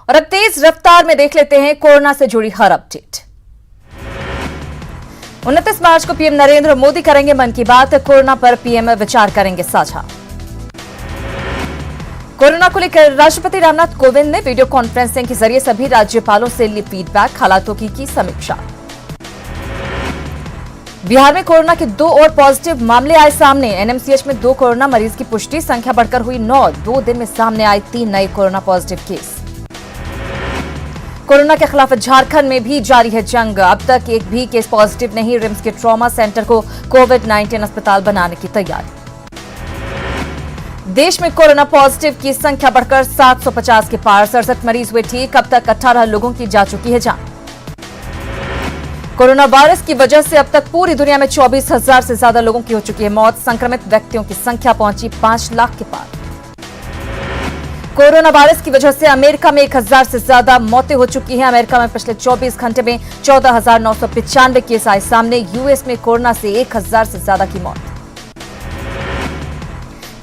और अब तेज रफ्तार में देख लेते हैं कोरोना से जुड़ी हर अपडेट। 29 मार्च को पीएम नरेंद्र मोदी करेंगे मन की बात। कोरोना पर पीएम विचार करेंगे साझा। कोरोना को लेकर राष्ट्रपति रामनाथ कोविंद ने वीडियो कॉन्फ्रेंसिंग के जरिए सभी राज्यपालों से ली फीडबैक, हालातों की समीक्षा। बिहार में कोरोना के 2 और पॉजिटिव मामले आए सामने। एनएमसीएच में 2 कोरोना मरीज की पुष्टि, संख्या बढ़कर हुई 9। 2 दिन में सामने आए 3 नए कोरोना पॉजिटिव केस। कोरोना के खिलाफ झारखंड में भी जारी है जंग। अब तक एक भी केस पॉजिटिव नहीं। रिम्स के ट्रॉमा सेंटर को कोविड-19 अस्पताल बनाने की तैयारी। देश में कोरोना पॉजिटिव की संख्या बढ़कर 750 के पार। 67 मरीज हुए ठीक। अब तक 18 लोगों की जा चुकी है जान। कोरोना वायरस की वजह से अब तक पूरी दुनिया में 24,000 से ज्यादा लोगों की हो चुकी है मौत। संक्रमित व्यक्तियों की संख्या पहुंची 5 लाख के पार। कोरोना वायरस की वजह से अमेरिका में 1,000 से ज्यादा मौतें हो चुकी हैं। अमेरिका में पिछले 24 घंटे में 14,995 केस आए सामने। यूएस में कोरोना से 1,000 से ज्यादा की मौत।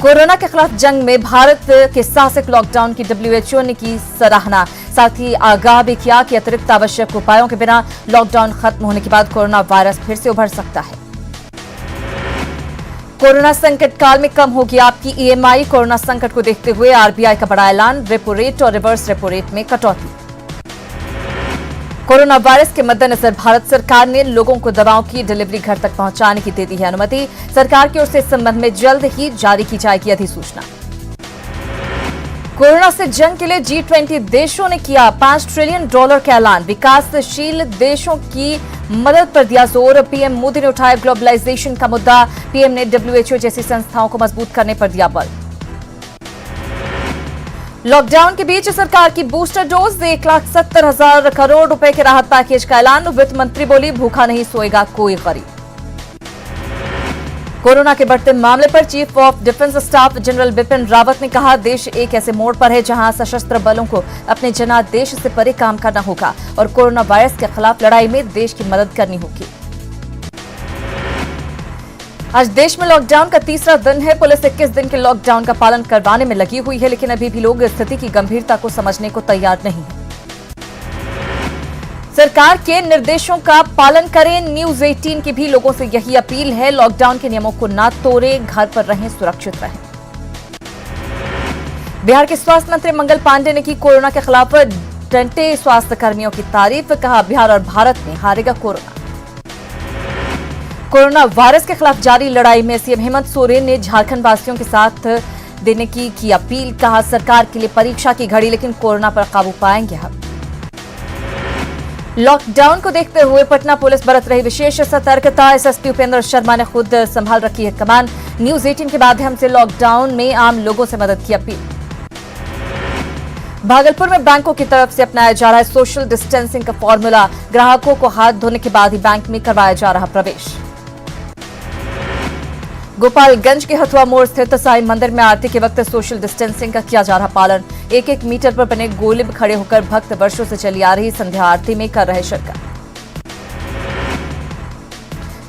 कोरोना के खिलाफ जंग में भारत के साहसिक लॉकडाउन की डब्ल्यूएचओ ने की सराहना। साथ ही आगाह भी किया कि अतिरिक्त आवश्यक उपायों के बिना लॉकडाउन खत्म होने के बाद कोरोना वायरस फिर से उभर सकता है। कोरोना संकट काल में कम होगी आपकी ईएमआई। कोरोना संकट को देखते हुए आरबीआई का बड़ा ऐलान। रेपो रेट और रिवर्स रेपो रेट में कटौती। कोरोना वायरस के मद्देनजर भारत सरकार ने लोगों को दवाओं की डिलीवरी घर तक पहुंचाने की दे दी है अनुमति। सरकार की ओर से इस संबंध में जल्द ही जारी की जाएगी अधिसूचना। कोरोना से जंग के लिए G20 देशों ने किया $5 ट्रिलियन का ऐलान। विकासशील देशों की मदद पर दिया जोर। पीएम मोदी ने उठाया ग्लोबलाइजेशन का मुद्दा। पीएम ने डब्ल्यूएचओ जैसी संस्थाओं को मजबूत करने पर दिया बल। लॉकडाउन के बीच सरकार की बूस्टर डोज 1,70,000 करोड़ रुपए के राहत पैकेज का ऐलान। वित्त मंत्री बोली, भूखा नहीं सोएगा कोई गरीब। कोरोना के बढ़ते मामले पर chief of defence staff general Bipin Rawat ने कहा, देश एक ऐसे मोड़ पर है जहां सशस्त्र बलों को अपने जनादेश से परे काम करना होगा और कोरोना वायरस के खिलाफ लड़ाई में देश की मदद करनी होगी। आज देश में लॉकडाउन का तीसरा दिन है। पुलिस 21 दिन के लॉकडाउन का पालन करवाने में लगी हुई है, लेकिन अभी भी लोग स्थिति की गंभीरता को समझने को तैयार नहीं है। सरकार के निर्देशों का पालन करें। न्यूज 18 की भी लोगों से यही अपील है। लॉकडाउन के नियमों को ना तोड़ें, घर पर रहें, सुरक्षित रहें। बिहार के स्वास्थ्य मंत्री मंगल पांडे ने की कोरोना के खिलाफ डटे स्वास्थ्य कर्मियों की तारीफ। कहा, बिहार और भारत में हारेगा कोरोना। कोरोना वायरस के खिलाफ जारी लड़ाई में सीएम हेमंत सोरेन ने झारखंड वासियों के साथ देने की अपील। कहा, सरकार के लिए परीक्षा की घड़ी, लेकिन कोरोना पर काबू पाएंगे हम। लॉकडाउन को देखते हुए पटना पुलिस बरत रही विशेष सतर्कता। एसएसपी उपेंद्र शर्मा ने खुद संभाल रखी है कमान। न्यूज 18 के माध्यम से लॉकडाउन में आम लोगों से मदद की अपील। भागलपुर में बैंकों की तरफ से अपनाया जा रहा है सोशल डिस्टेंसिंग का फॉर्मूला। ग्राहकों को हाथ धोने के बाद ही बैंक में करवाया जा रहा प्रवेश। गोपालगंज के हथुआ मोड़ स्थित साईं मंदिर में आरती के वक्त सोशल डिस्टेंसिंग का किया जा रहा पालन। 1-1 मीटर पर बने गोलिब खड़े होकर भक्त वर्षों से चली आ रही संध्या आरती में कर रहे शिरकत।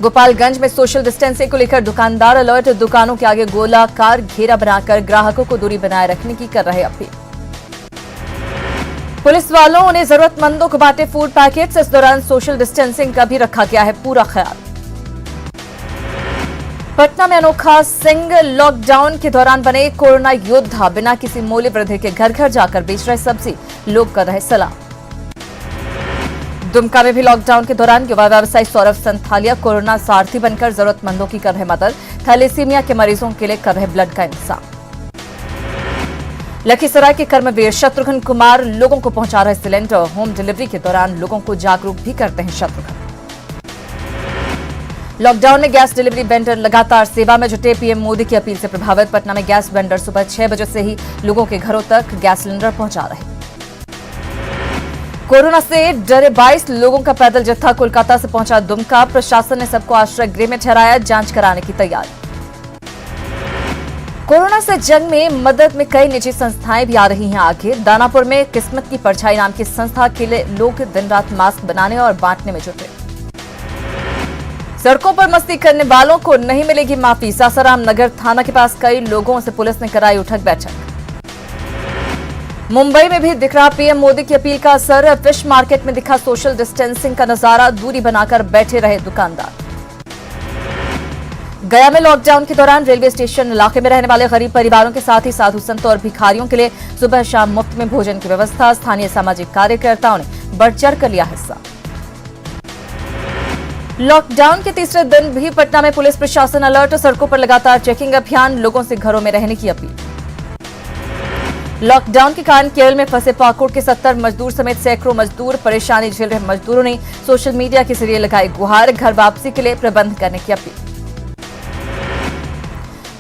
गोपालगंज में सोशल डिस्टेंसिंग को लेकर दुकानदार अलर्ट। दुकानों के आगे गोलाकार घेरा बनाकर ग्राहकों को दूरी बनाए रखने की कर रहे अपील। पुलिस वालों ने जरूरतमंदों को बांटे फूड पैकेट्स। इस दौरान सोशल डिस्टेंसिंग का भी रखा गया है पूरा ख्याल। पटना में अनोखा सिंह लॉकडाउन के दौरान बने कोरोना योद्धा। बिना किसी मूल्य वृद्धि के घर घर जाकर बेच रहे सब्जी, लोग कर रहे सलाम। दुमका में भी लॉकडाउन के दौरान युवा व्यवसायी सौरभ संथालिया कोरोना सारथी बनकर जरूरतमंदों की कर रहे मदद। थैलेसीमिया के मरीजों के लिए कर रहे ब्लड का इंतजाम। लखीसराय के कर्मवीर शत्रुघ्न कुमार लोगों को पहुंचा रहे सिलेंडर। होम डिलीवरी के दौरान लोगों को जागरूक भी करते हैं शत्रुघ्न। लॉकडाउन में गैस डिलीवरी वेंडर लगातार सेवा में जुटे। पीएम मोदी की अपील से प्रभावित पटना में गैस वेंडर सुबह 6 बजे से ही लोगों के घरों तक गैस सिलेंडर पहुंचा रहे। कोरोना से डरे 22 लोगों का पैदल जत्था कोलकाता से पहुंचा दुमका। प्रशासन ने सबको आश्रय गृह में ठहराया, जांच कराने की तैयारी। कोरोना से जंग में मदद में कई निजी संस्थाएं भी आ रही हैं आगे। दानापुर में किस्मत की परछाई नाम की संस्था के लिए लोग दिन रात मास्क बनाने और बांटने में जुटे। सड़कों पर मस्ती करने वालों को नहीं मिलेगी माफी। सासाराम नगर थाना के पास कई लोगों से पुलिस ने कराई उठक बैठक। मुंबई में भी दिख रहा पीएम मोदी की अपील का असर। फिश मार्केट में दिखा सोशल डिस्टेंसिंग का नजारा, दूरी बनाकर बैठे रहे दुकानदार। गया में लॉकडाउन के दौरान रेलवे स्टेशन इलाके में रहने वाले गरीब परिवारों के साथ ही साधु संतों और भिखारियों के लिए सुबह शाम मुफ्त में भोजन की व्यवस्था। स्थानीय सामाजिक कार्यकर्ताओं ने बढ़ चढ़ कर लिया हिस्सा। लॉकडाउन के तीसरे दिन भी पटना में पुलिस प्रशासन अलर्ट, सड़कों पर लगातार चेकिंग अभियान, लोगों से घरों में रहने की अपील। लॉकडाउन के कारण केरल में फंसे पाकुड़ के 70 मजदूर समेत सैकड़ों मजदूर। परेशानी झेल रहे मजदूरों ने सोशल मीडिया के जरिए लगाई गुहार, घर वापसी के लिए प्रबंध करने की अपील।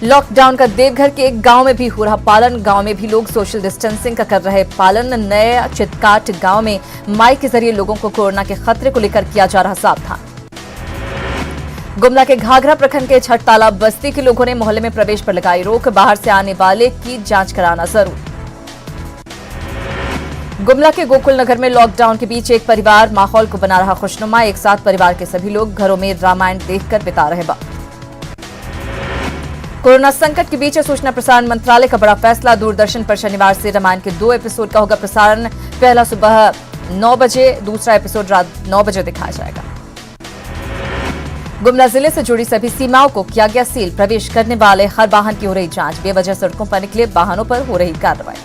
लॉकडाउन का देवघर के एक गांव में भी हो रहा पालन, गांव में भी लोग सोशल डिस्टेंसिंग का कर रहे पालन। नए चितकाट गांव में माइक के जरिए लोगों को कोरोना के खतरे को लेकर किया जा रहा सावधान। गुमला के घाघरा प्रखंड के छठताला बस्ती के लोगों ने मोहल्ले में प्रवेश पर लगाई रोक, बाहर से आने वाले की जांच कराना जरूर। गुमला के गोकुल नगर में लॉकडाउन के बीच एक परिवार माहौल को बना रहा खुशनुमा। एक साथ परिवार के सभी लोग घरों में रामायण देखकर बिता रहे वक्त। कोरोना संकट के बीच सूचना प्रसारण मंत्रालय का बड़ा फैसला, दूरदर्शन पर शनिवार से रामायण के 2 एपिसोड का होगा प्रसारण। पहला सुबह 9 बजे, दूसरा एपिसोड रात 9 बजे दिखाया जाएगा। गुमला जिले से जुड़ी सभी सीमाओं को किया गया सील, प्रवेश करने वाले हर वाहन की हो रही जांच, बेवजह सड़कों पर निकले वाहनों पर हो रही कार्रवाई।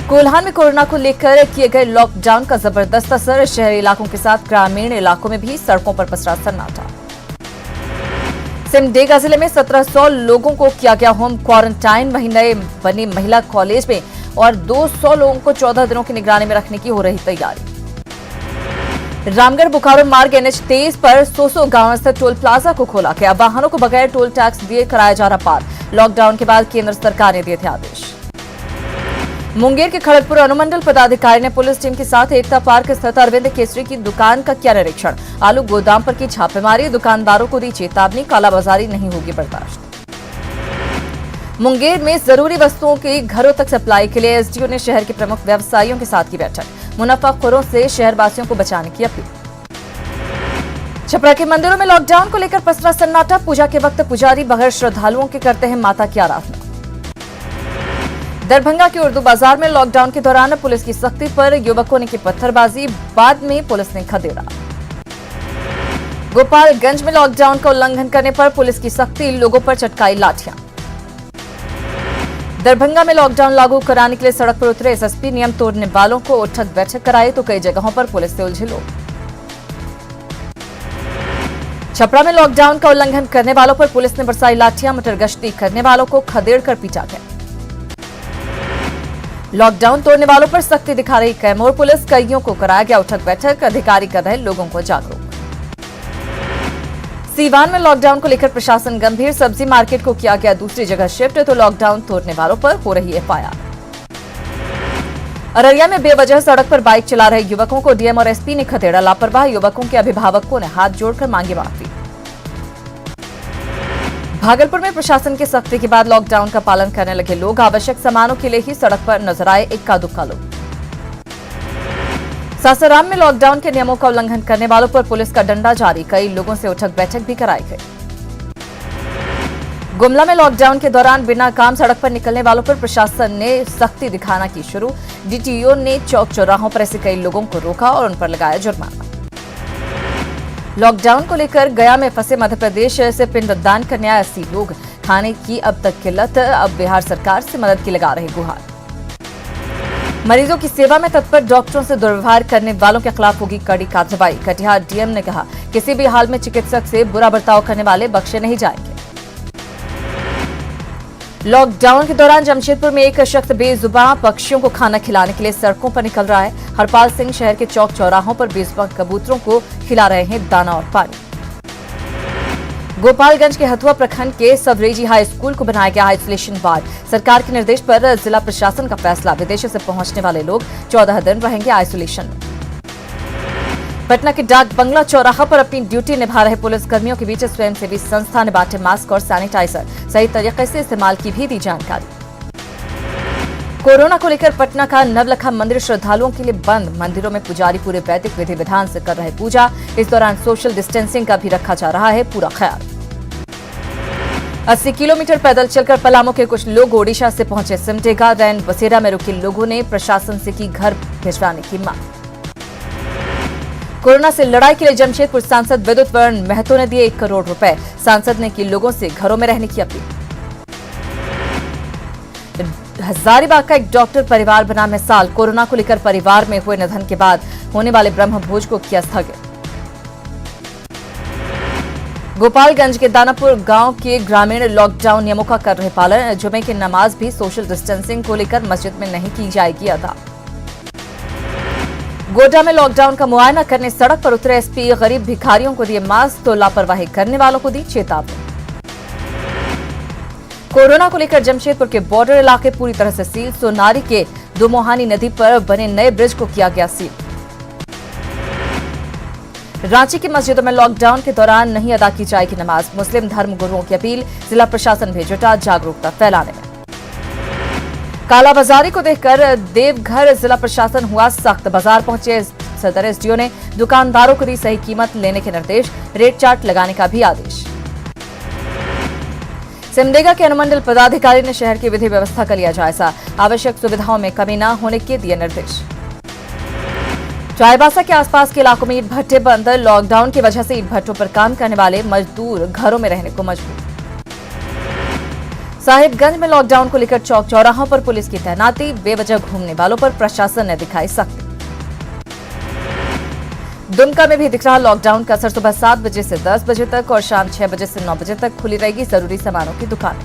कोल्हान में कोरोना को लेकर किए गए लॉकडाउन का जबरदस्त असर, शहरी इलाकों के साथ ग्रामीण इलाकों में भी सड़कों पर पसरा सन्नाटा। सिमडेगा जिले में 1700 लोगों को किया गया होम क्वारंटाइन, वहीं नए बने महिला कॉलेज में और 200 लोगों को 14 दिनों की निगरानी में रखने की हो रही तैयारी। रामगढ़ बोकारो मार्ग NH23 पर सोसो गांव स्थित टोल प्लाजा को खोला गया, वाहनों को बगैर टोल टैक्स दिए कराया जा रहा पार। लॉकडाउन के बाद केंद्र सरकार ने दिए थे आदेश। मुंगेर के खड़गपुर अनुमंडल पदाधिकारी ने पुलिस टीम के साथ एकता पार्क स्थित अरविंद केसरी की दुकान का किया निरीक्षण, आलू गोदाम पर की छापेमारी, दुकानदारों को दी चेतावनी, कालाबाजारी नहीं होगी बर्दाश्त। मुंगेर में जरूरी वस्तुओं की घरों तक सप्लाई के लिए SDO ने शहर के प्रमुख व्यवसायियों के साथ की बैठक, मुनाफाखोरों से शहरवासियों को बचाने की अपील। छपरा के मंदिरों में लॉकडाउन को लेकर पसरा सन्नाटा, पूजा के वक्त पुजारी बगैर श्रद्धालुओं के करते हैं माता की आराधना। दरभंगा के उर्दू बाजार में लॉकडाउन के दौरान पुलिस की सख्ती पर युवकों ने की पत्थरबाजी, बाद में पुलिस ने खदेड़ा। गोपालगंज में लॉकडाउन का उल्लंघन करने पर पुलिस की सख्ती, लोगों पर चटकाई लाठियां। दरभंगा में लॉकडाउन लागू कराने के लिए सड़क पर उतरे SSP, नियम तोड़ने वालों को उठक बैठक कराई तो कई जगहों पर पुलिस से उलझे लोग। छपरा में लॉकडाउन का उल्लंघन करने वालों पर पुलिस ने बरसाई लाठियां, मोटर गश्ती करने वालों को खदेड़ कर पीटा गया। लॉकडाउन तोड़ने वालों पर सख्ती दिखा रही कैमूर पुलिस, कईयों को कराया गया उठक बैठक, अधिकारी कर रहे लोगों को जागरूक। सीवान में लॉकडाउन को लेकर प्रशासन गंभीर, सब्जी मार्केट को किया गया दूसरी जगह शिफ्ट तो लॉकडाउन तोड़ने वालों पर हो रही FIR। अररिया में बेवजह सड़क पर बाइक चला रहे युवकों को DM और SP ने खदेड़ा, लापरवाह युवकों के अभिभावकों ने हाथ जोड़कर मांगी माफी। भागलपुर में प्रशासन की सख्ती के बाद लॉकडाउन का पालन करने लगे लोग, आवश्यक सामानों के लिए ही सड़क पर नजर आए इक्का दुक्का लोग। सासाराम में लॉकडाउन के नियमों का उल्लंघन करने वालों पर पुलिस का डंडा जारी, कई लोगों से उठक बैठक भी कराई गई। गुमला में लॉकडाउन के दौरान बिना काम सड़क पर निकलने वालों पर प्रशासन ने सख्ती दिखाना की शुरू, DTO ने चौक चौराहों पर ऐसे कई लोगों को रोका और उन पर लगाया जुर्माना। लॉकडाउन को लेकर गया में फंसे मध्य प्रदेश से पिंडदान करने आए 80 लोग, खाने की अब तक किल्लत, अब बिहार सरकार से मदद की लगा रहे गुहार। मरीजों की सेवा में तत्पर डॉक्टरों से दुर्व्यवहार करने वालों के खिलाफ होगी कड़ी कार्रवाई, कटिहार DM ने कहा किसी भी हाल में चिकित्सक से बुरा बर्ताव करने वाले बख्शे नहीं जाएंगे। लॉकडाउन के दौरान जमशेदपुर में एक शख्स बेजुबान पक्षियों को खाना खिलाने के लिए सड़कों पर निकल रहा है। हरपाल सिंह शहर के चौक चौराहों पर बेजुबान कबूतरों को खिला रहे हैं दाना और पानी। गोपालगंज के हथुआ प्रखंड के सबरेजी हाई स्कूल को बनाया गया आइसोलेशन वार्ड, सरकार के निर्देश पर जिला प्रशासन का फैसला, विदेशों से पहुंचने वाले लोग 14 दिन रहेंगे आइसोलेशन में। पटना के डाक बंगला चौराहा पर अपनी ड्यूटी निभा रहे पुलिसकर्मियों के बीच स्वयंसेवी संस्था ने बांटे मास्क और सैनिटाइजर, सही तरीके से इस्तेमाल की भी दी जानकारी। कोरोना को लेकर पटना का नवलखा मंदिर श्रद्धालुओं के लिए बंद, मंदिरों में पुजारी पूरे वैदिक विधि विधान से कर रहे पूजा, इस दौरान सोशल डिस्टेंसिंग का भी रखा जा रहा है पूरा ख्याल। 80 किलोमीटर पैदल चलकर पलामू के कुछ लोग ओडिशा से पहुंचे सिमडेगा। रैन बसेरा में रुके लोगों ने प्रशासन से की घर भिजवाने की मांग। कोरोना से लड़ाई के लिए जमशेदपुर सांसद विद्युत वर्ण महतो ने दिए 1 करोड़ रुपए। सांसद ने की लोगों से घरों में रहने की अपील। हजारीबाग का एक डॉक्टर परिवार बना मिसाल। कोरोना को लेकर परिवार में हुए निधन के बाद होने वाले ब्रह्मभोज को किया स्थगित। गोपालगंज के दानापुर गांव के ग्रामीण लॉकडाउन नियमों का कर रहे पालन। जुमे की नमाज भी सोशल डिस्टेंसिंग को लेकर मस्जिद में नहीं की जाएगी अदा। गोड्डा में लॉकडाउन का मुआयना करने सड़क पर उतरे एसपी। गरीब भिखारियों को दिए मास्क तो लापरवाही करने वालों को दी चेतावनी। कोरोना को लेकर जमशेदपुर के बॉर्डर इलाके पूरी तरह से सील। सोनारी के दुमोहानी नदी पर बने नए ब्रिज को किया गया सील। रांची की मस्जिदों में लॉकडाउन के दौरान नहीं अदा की जाएगी नमाज। मुस्लिम धर्म गुरुओं की अपील। जिला प्रशासन भी जुटा जागरूकता फैलाने में। कालाबाजारी को देखकर देवघर जिला प्रशासन हुआ सख्त। बाजार पहुंचे सदर एसडीओ ने दुकानदारों को दी सही कीमत लेने के निर्देश। रेट चार्ट लगाने का भी आदेश। सिमडेगा के अनुमंडल पदाधिकारी ने शहर की विधि व्यवस्था का लिया जायजा। आवश्यक सुविधाओं में कमी न होने के दिए निर्देश। चाईबासा के आसपास के इलाकों में ईंट भट्टे बंद। लॉकडाउन की वजह से ईंट भट्टों पर काम करने वाले मजदूर घरों में रहने को मजबूर। साहिबगंज में लॉकडाउन को लेकर चौक चौराहों पर पुलिस की तैनाती। बेवजह घूमने वालों पर प्रशासन ने दिखाई सख्ती। दुमका में भी दिख रहा लॉकडाउन का असर। सुबह 7 बजे से 10 बजे तक और शाम 6 बजे से 9 बजे तक खुली रहेगी जरूरी सामानों की दुकान।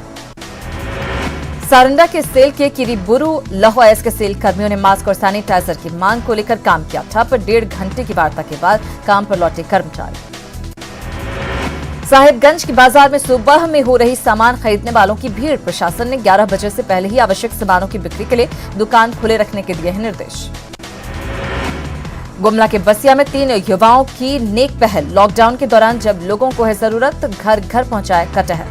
सारंडा के सेल के किरीबुरु लहोएस के सेल कर्मियों ने मास्क और सैनिटाइजर की मांग को लेकर काम किया ठप। 1.5 घंटे की वार्ता के बाद काम पर लौटे कर्मचारी। साहिबगंज की बाजार में सुबह में हो रही सामान खरीदने वालों की भीड़। प्रशासन ने 11 बजे से पहले ही आवश्यक सामानों की बिक्री के लिए दुकान खुले रखने के दिए हैं निर्देश। गुमला के बसिया में 3 युवाओं की नेक पहल। लॉकडाउन के दौरान जब लोगों को है जरूरत घर घर पहुंचाए कटहल।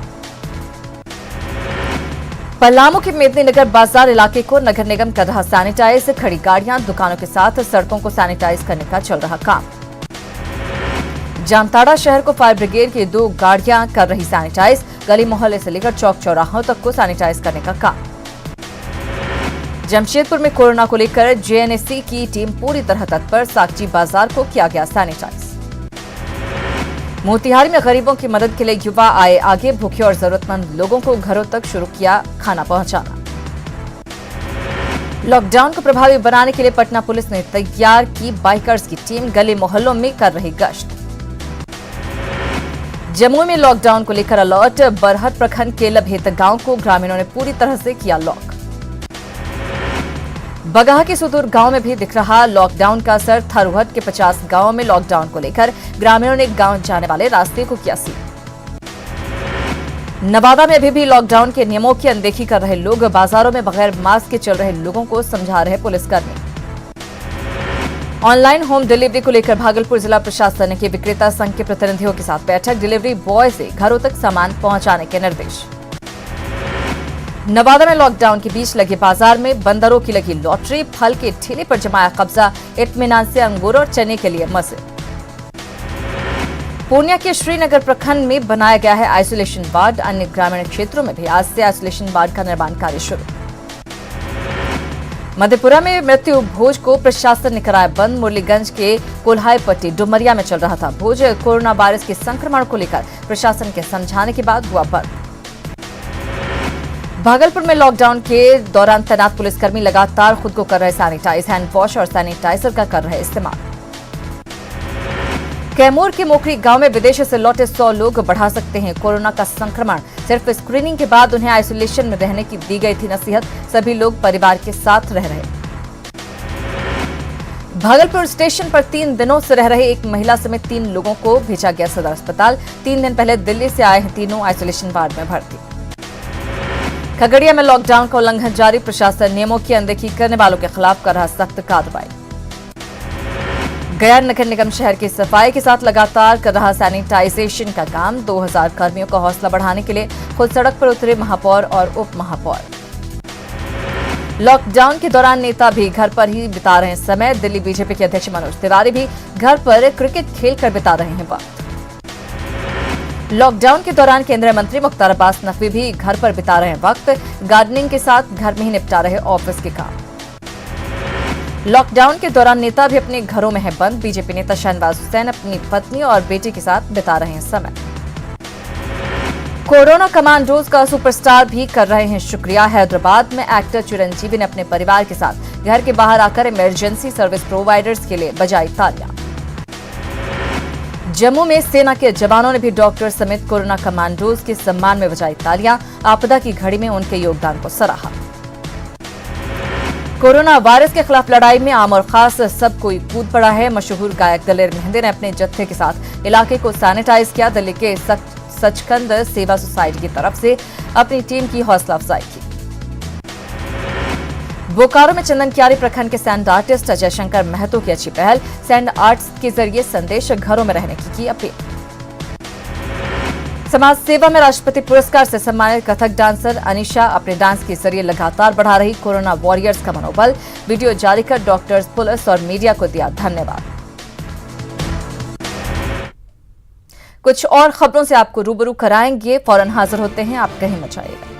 पलामू के मेदिनीनगर बाजार इलाके को नगर निगम कर रहा सैनिटाइज। खड़ी गाड़ियां दुकानों के साथ सड़कों को सैनिटाइज करने का चल रहा काम। जामताड़ा शहर को फायर ब्रिगेड की 2 गाड़ियां कर रही सैनिटाइज। गली मोहल्ले से लेकर चौक चौराहों तक को सैनिटाइज करने का काम। जमशेदपुर में कोरोना को लेकर जेएनएससी की टीम पूरी तरह तत्पर। सागची बाजार को किया गया सैनिटाइज। मोतिहारी में गरीबों की मदद के लिए युवा आए आगे। भूखे और जरूरतमंद लोगों को घरों तक शुरू किया खाना पहुंचाना। लॉकडाउन को प्रभावी बनाने के लिए पटना पुलिस ने तैयार की बाइकर्स की टीम। गली मोहल्लों में कर रही गश्त। जमुई में लॉकडाउन को लेकर अलर्ट। बरहट प्रखंड के लभेत गांव को ग्रामीणों ने पूरी तरह से किया लॉक। बगहा के सुदूर गांव में भी दिख रहा लॉकडाउन का असर। थरुहट के 50 गांवों में लॉकडाउन को लेकर ग्रामीणों ने गांव जाने वाले रास्ते को किया सील। नवादा में अभी भी लॉकडाउन के नियमों की अनदेखी कर रहे लोग। बाजारों में बगैर मास्क के चल रहे लोगों को समझा रहे पुलिसकर्मी। ऑनलाइन होम डिलीवरी को लेकर भागलपुर जिला प्रशासन के विक्रेता संघ के प्रतिनिधियों के साथ बैठक। डिलीवरी बॉय से घरों तक सामान पहुंचाने के निर्देश। नवादा में लॉकडाउन के बीच लगे बाजार में बंदरों की लगी लॉटरी। फल के ठेले पर जमाया कब्जा। इत्मीनान से अंगूर और चने के लिए मजे। पूर्णिया के श्रीनगर प्रखंड में बनाया गया है आइसोलेशन वार्ड। अन्य ग्रामीण क्षेत्रों में भी आज से आइसोलेशन वार्ड का निर्माण कार्य शुरू। मधेपुरा में मृत्यु भोज को प्रशासन ने कराया बंद। मुरलीगंज के कोल्हाईपट्टी डुमरिया में चल रहा था भोज। कोरोना वायरस के संक्रमण को लेकर प्रशासन के समझाने के बाद हुआ बंद। भागलपुर में लॉकडाउन के दौरान तैनात पुलिसकर्मी लगातार खुद को कर रहे सैनिटाइज। हैंड वॉश और सैनिटाइजर का कर रहे इस्तेमाल। कैमूर के मोखरी गांव में विदेश से लौटे 100 लोग बढ़ा सकते हैं कोरोना का संक्रमण। सिर्फ स्क्रीनिंग के बाद उन्हें आइसोलेशन में रहने की दी गई थी नसीहत। सभी लोग परिवार के साथ रह रहे। भागलपुर स्टेशन पर 3 दिनों से रह रहे एक महिला समेत 3 लोगों को भेजा गया सदर अस्पताल। 3 दिन पहले दिल्ली से आए हैं तीनों आइसोलेशन वार्ड में भर्ती। खगड़िया में लॉकडाउन का उल्लंघन जारी। प्रशासन नियमों की अनदेखी करने वालों के खिलाफ कर रहा सख्त कार्रवाई। गया नगर निगम शहर की सफाई के साथ लगातार कर रहा सैनिटाइजेशन का काम। 2000 कर्मियों का हौसला बढ़ाने के लिए खुद सड़क पर उतरे महापौर और उप महापौर। लॉकडाउन के दौरान नेता भी घर पर ही बिता रहे हैं समय। दिल्ली बीजेपी के अध्यक्ष मनोज तिवारी भी घर पर क्रिकेट खेलकर बिता रहे हैं वक्त। लॉकडाउन के दौरान केंद्रीय मंत्री मुख्तार अब्बास नकवी भी घर पर बिता रहे हैं वक्त, गार्डनिंग के साथ घर में ही निपटा रहे ऑफिस के काम। लॉकडाउन के दौरान नेता भी अपने घरों में है बंद, बीजेपी नेता शहनवाज हुसैन अपनी पत्नी और बेटे के साथ बिता रहे हैं समय। कोरोना कमांडोज का सुपरस्टार भी कर रहे हैं शुक्रिया, हैदराबाद में एक्टर चिरंजीवी ने अपने परिवार के साथ घर के बाहर आकर इमरजेंसी सर्विस प्रोवाइडर्स के लिए बजाई तालियां। जम्मू में सेना के जवानों ने भी डॉक्टर समेत कोरोना कमांडोज के सम्मान में बजाई तालियां, आपदा की घड़ी में उनके योगदान को सराहा। कोरोना वायरस के खिलाफ लड़ाई में आम और खास सब कोई कूद पड़ा है, मशहूर गायक दलेर मेहंदी ने अपने जत्थे के साथ इलाके को सैनिटाइज किया, दिल्ली के सचखंड सेवा सोसाइटी की तरफ से अपनी टीम की हौसला अफजाई की। बोकारो में चंदन कियारी प्रखंड के सैंड आर्टिस्ट अजय शंकर महतो की अच्छी पहल, सैंड आर्ट्स के जरिए संदेश घरों में रहने की अपील। समाज सेवा में राष्ट्रपति पुरस्कार से सम्मानित कथक डांसर अनिशा अपने डांस के जरिए लगातार बढ़ा रही कोरोना वॉरियर्स का मनोबल, वीडियो जारी कर डॉक्टर्स, पुलिस और मीडिया को दिया धन्यवाद। कुछ और खबरों से आपको रूबरू कराएंगे, फौरन हाजिर होते हैं, आप कहीं मत जाइएगा।